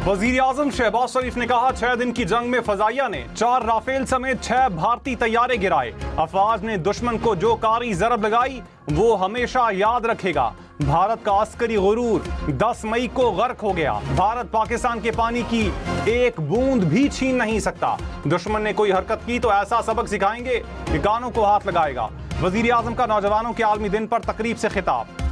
वजीर आजम शहबाज शरीफ ने कहा 6 दिन की जंग में फजाइया ने 4 राफेल समेत 6 भारतीय तैयारे गिराए। अफवाज ने दुश्मन को जो कारी जरब लगाई वो हमेशा याद रखेगा। भारत का अस्करी गुरूर 10 मई को गर्क हो गया। भारत पाकिस्तान के पानी की एक बूंद भी छीन नहीं सकता। दुश्मन ने कोई हरकत की तो ऐसा सबक सिखाएंगे कि कानों को हाथ लगाएगा। वजीर आजम का नौजवानों के आलमी दिन पर तकरीब से खिताब।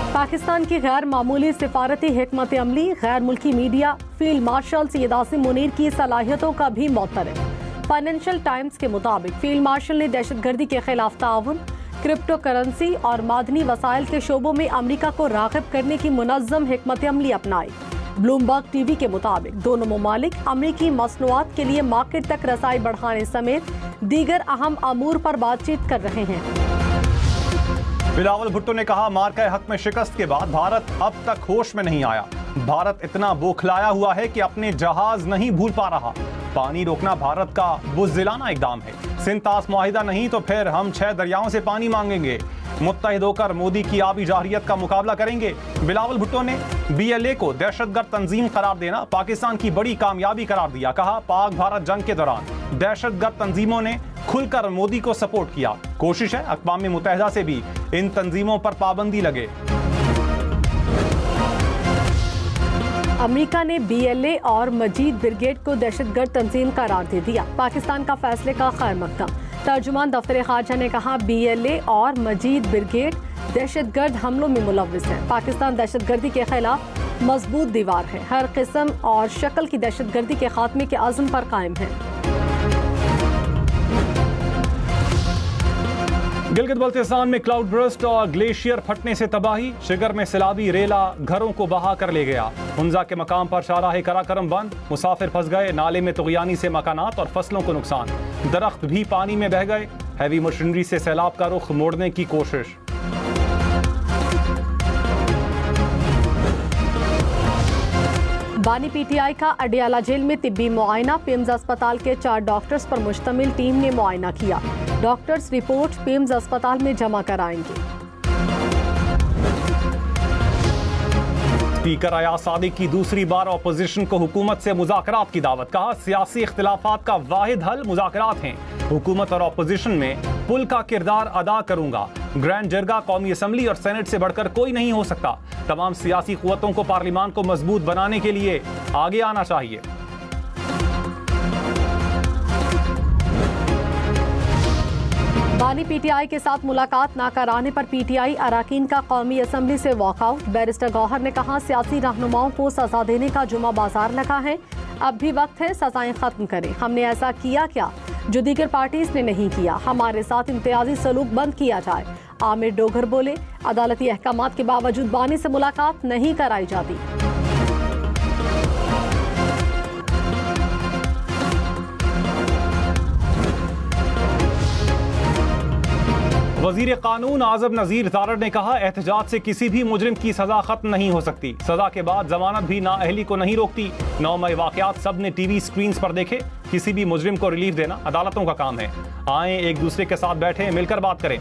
पाकिस्तान की गैर मामूली सिफारती हिकमत अमली, गैर मुल्की media, field marshal Syed Asim Munir की सलाहियतों का भी मोतरफ। फाइनेंशियल टाइम्स के मुताबिक फील्ड मार्शल ने दहशतगर्दी के खिलाफ ताउन, क्रिप्टो करेंसी और मादनी वसाइल के शोबों में अमरीका को राग़िब करने की मुनज़्ज़म हिकमत अमली अपनाई। ब्लूमबर्ग टीवी के मुताबिक दोनों ममालिक अमरीकी मसनूआत के लिए मार्केट तक रसाई बढ़ाने समेत दीगर अहम अमूर पर बातचीत कर रहे हैं। बिलावल भुट्टो ने कहा मार्का हक में शिकस्त के बाद भारत अब तक होश में नहीं आया। भारत इतना बौखलाया हुआ है कि अपने जहाज नहीं भूल पा रहा। पानी रोकना भारत का बुज़दिलाना इक़दाम है। सिंतास मुआहिदा नहीं तो फिर हम 6 दरियाओं से पानी मांगेंगे। मुत्तहिद होकर मोदी की आबी जारहियत का मुकाबला करेंगे। बिलावल भुट्टो ने BLA को दहशतगर्द तंजीम करार देना पाकिस्तान की बड़ी कामयाबी करार दिया। कहा पाक भारत जंग के दौरान दहशतगर्द तंजीमों ने खुलकर मोदी को सपोर्ट किया। कोशिश है अक़वाम मुत्तहिदा से भी इन तंजीमों पर पाबंदी लगे। अमेरिका ने BLA और मजीद ब्रिगेड को दहशतगर्द तंजीम करार दे दिया। पाकिस्तान का फैसले का खैर मकदम। तर्जुमान दफ्तर खारजा ने कहा BLA और मजीद ब्रिगेड दहशतगर्द हमलों में मुलव्विस है। पाकिस्तान दहशतगर्दी के खिलाफ मजबूत दीवार है। हर किस्म और शक्ल की दहशतगर्दी के खात्मे के अज़्म पर कायम है। गिलगित बल्तिस्तान में क्लाउड बर्स्ट और ग्लेशियर फटने से तबाही। शिगर में सैलाबी रेला घरों को बहा कर ले गया। हुंजा के मकाम पर शाहराह कराकरम बंद, मुसाफिर फंस गए। नाले में तुगयानी से मकानात और फसलों को नुकसान। दरख्त भी पानी में बह गए। हैवी मशीनरी से सैलाब का रुख मोड़ने की कोशिश। बानी PTI का अडियाला जेल में तिब्बी मुआयना। पिम्स अस्पताल के 4 डॉक्टर्स पर मुश्तमिल टीम ने मुआयना किया। डॉक्टर्स रिपोर्ट पिम्स अस्पताल में जमा कराएंगे। स्पीकर अयाज सादिक की दूसरी बार अपोजिशन को हुकूमत से मुज़ाकरात की दावत। कहा सियासी इख्तिलाफात का वाहिद हल मुज़ाकरात हैं। हुकूमत और अपोजिशन में पुल का किरदार अदा करूंगा। ग्रैंड जरगा, कौमी असम्बली और सेनेट से बढ़कर कोई नहीं हो सकता। तमाम सियासी कुव्वतों को पार्लियामान को मजबूत बनाने के लिए आगे आना चाहिए। बानी PTI के साथ मुलाकात न कराने पर PTI अराकीन का कौमी असम्बली से वॉकआउट। बैरिस्टर गौहर ने कहा सियासी रहनुमाओं को सजा देने का जुमा बाजार लगा है। अब भी वक्त है सजाएं खत्म करें। हमने ऐसा किया क्या जो दीगर पार्टीज ने नहीं किया। हमारे साथ इम्तियाजी सलूक बंद किया जाए। आमिर डोगर बोले अदालती अहकामात के बावजूद बानी से मुलाकात नहीं कराई जाती। वजीर कानून आजम नजीर तारड़ ने कहा एहतजाज से किसी भी मुजरिम की सजा खत्म नहीं हो सकती। सजा के बाद जमानत भी नाअहली को नहीं रोकती। 9 मई वाकयात सब ने TV स्क्रीन पर देखे। किसी भी मुजरिम को रिलीफ देना अदालतों का काम है। आए एक दूसरे के साथ बैठे मिलकर बात करें।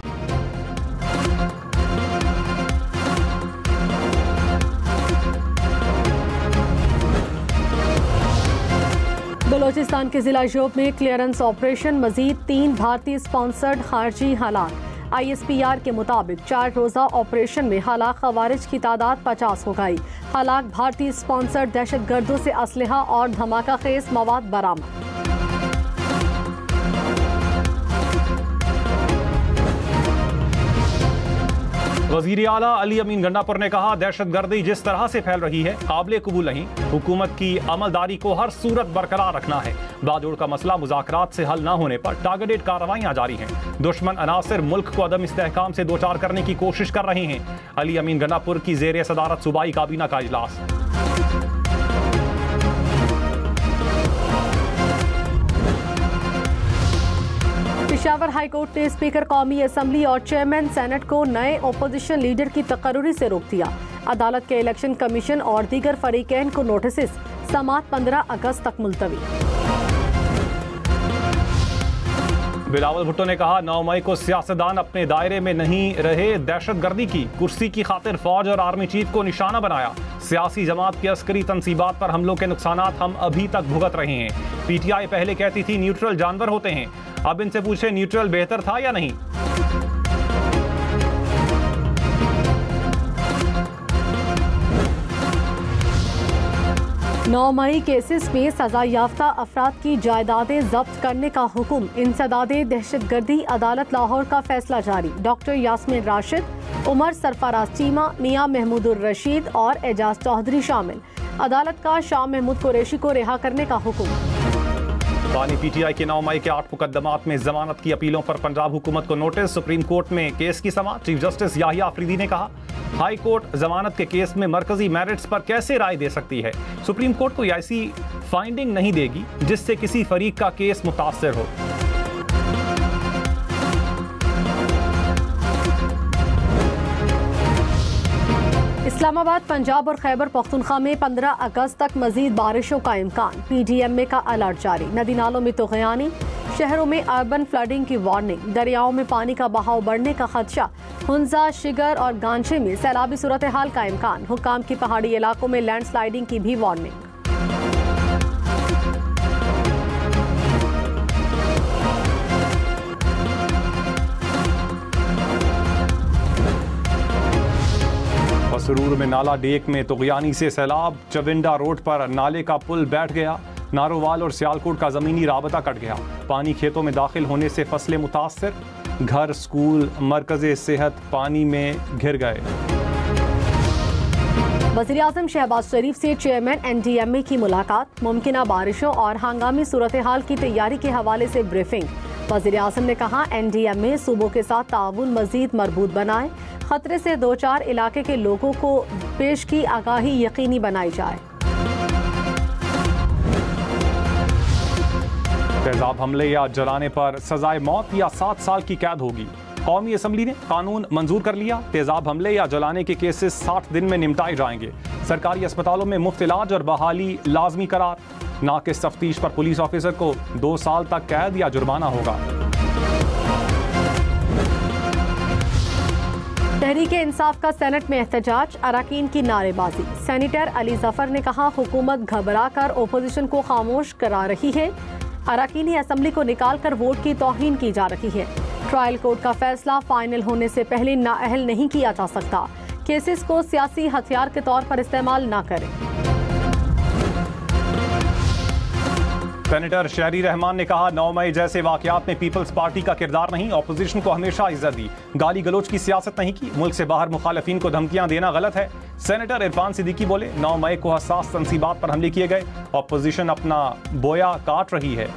बलोचिस्तान के जिला योब में क्लियरेंस ऑपरेशन। मजीद 3 भारतीय स्पॉन्सर्ड खारजी हलाक। ISPR के मुताबिक 4 रोजा ऑपरेशन में हलाक खवारिज की तादाद 50 हो गई। हलाक भारतीय स्पॉन्सर्ड दहशतगर्दों से असलहा और धमाका खेज मवाद बरामद। वजीर आला अली अमीन गंडापुर ने कहा दहशतगर्दी जिस तरह से फैल रही है काबिल कबूल नहीं। हुकूमत की अमलदारी को हर सूरत बरकरार रखना है। बाजोड़ का मसला मुज़ाकरात से हल न होने पर टारगेटेड कार्रवाइयां जारी हैं। दुश्मन अनासिर मुल्क को अदम इस्तेहकाम से दो चार करने की कोशिश कर रहे हैं। अली अमीन गंडापुर की ज़ेर सदारत सूबाई काबीना का इजलास। पेशावर हाई कोर्ट ने स्पीकर कौमी असम्बली और चेयरमैन सेनेट को नए ओपोजिशन लीडर की तकर्रुरी से रोक दिया। अदालत के इलेक्शन कमीशन और दीगर फरीकैन को नोटिस। समाअत 15 अगस्त तक मुलतवी। बिलावल भुट्टो ने कहा 9 मई को सियासतदान अपने दायरे में नहीं रहे, दहशतगर्दी की कुर्सी की खातिर फौज और आर्मी चीफ को निशाना बनाया। सियासी जमात की अस्करी तंसीबात पर हमलों के नुकसानात हम अभी तक भुगत रहे हैं। पीटीआई पहले कहती थी न्यूट्रल जानवर होते हैं, अब इनसे पूछे न्यूट्रल बेहतर था या नहीं। 9 मई केसेस में सजा याफ्ता अफराद की जायदादें जब्त करने का हुक्म। इंसदादे दहशतगर्दी अदालत लाहौर का फैसला जारी। डॉक्टर यास्मीन राशिद, उमर सरफराज चीमा, मियां महमूदुर रशीद और एजाज चौधरी शामिल। अदालत का शाह महमूद कुरैशी को रिहा करने का हुक्म। बानी पीटीआई के 9 मई के 8 मुकदमात में जमानत की अपीलों पर पंजाब हुकूमत को नोटिस। सुप्रीम कोर्ट में केस की समाअत। चीफ जस्टिस याहिया अफरीदी ने कहा हाई कोर्ट जमानत के केस में मरकजी मेरिट्स पर कैसे राय दे सकती है। सुप्रीम कोर्ट कोई ऐसी फाइंडिंग नहीं देगी जिससे किसी फरीक का केस मुतासर हो। इस्लामाबाद, पंजाब और खैबर पख्तूनख्वा में 15 अगस्त तक मजीद बारिशों का इम्कान। पीडीएमए का अलर्ट जारी। नदी नालों में तुग़यानी, शहरों में अर्बन फ्लडिंग की वार्निंग। दरियाओं में पानी का बहाव बढ़ने का खदशा। हुंजा, शिगर और गांचे में सैलाबी सूरत हाल का इम्कान। हुक्काम की पहाड़ी इलाकों में लैंडस्लाइडिंग की भी वार्निंग। सरूर में नाला डेक में तुग़यानी से सैलाब। चविंडा रोड पर नाले का पुल बैठ गया। नारोवाल और सियालकोट का ज़मीनी राबता कट गया। पानी खेतों में दाखिल होने से फसलें मुतासर। घर, स्कूल, मरकज़े सेहत पानी में घिर गए। वज़ीर आज़म शहबाज शरीफ से चेयरमैन एनडीएमए की मुलाकात। मुमकिना बारिशों और हंगामी सूरत हाल की तैयारी के हवाले से ब्रीफिंग। वज़ीर आज़म ने कहा एनडीएमए सूबों के साथ ताउन मज़ीद मजबूत बनाए। खतरे से 2-4 इलाके के लोगों को पेश की आगाही यकीनी बनाई जाए। तेजाब हमले या जलाने पर सजाए मौत या 7 साल की कैद होगी। कौमी असम्बली ने कानून मंजूर कर लिया। तेजाब हमले या जलाने के केसेस 60 दिन में निपटाए जाएंगे। सरकारी अस्पतालों में मुफ्त इलाज और बहाली लाजमी करार। नाकिस तफ्तीश पर पुलिस ऑफिसर को 2 साल तक कैद या जुर्माना होगा। तहरीके इंसाफ का सेनेट में एहतजाज। अरकान की नारेबाजी। सेनेटर अली जफर ने कहा हुकूमत घबरा कर ओपोजिशन को खामोश करा रही है। अरकानी असम्बली को निकाल कर वोट की तौहीन की जा रही है। ट्रायल कोर्ट का फैसला फाइनल होने से पहले नाअहल नहीं किया जा सकता। केसेस को सियासी हथियार के तौर पर इस्तेमाल न करें। सेनेटर शहरी रहमान ने कहा 9 मई जैसे वाकयात में पीपल्स पार्टी का किरदार नहीं। ऑपोजिशन को हमेशा इज्जत दी, गाली गलोच की सियासत नहीं की। मुल्क से बाहर मुखालिफिन को धमकियां देना गलत है। सेनेटर इरफान सिद्दीकी बोले 9 मई को हसास तंसीबात पर हमले किए गए। ऑपोजिशन अपना बोया काट रही है।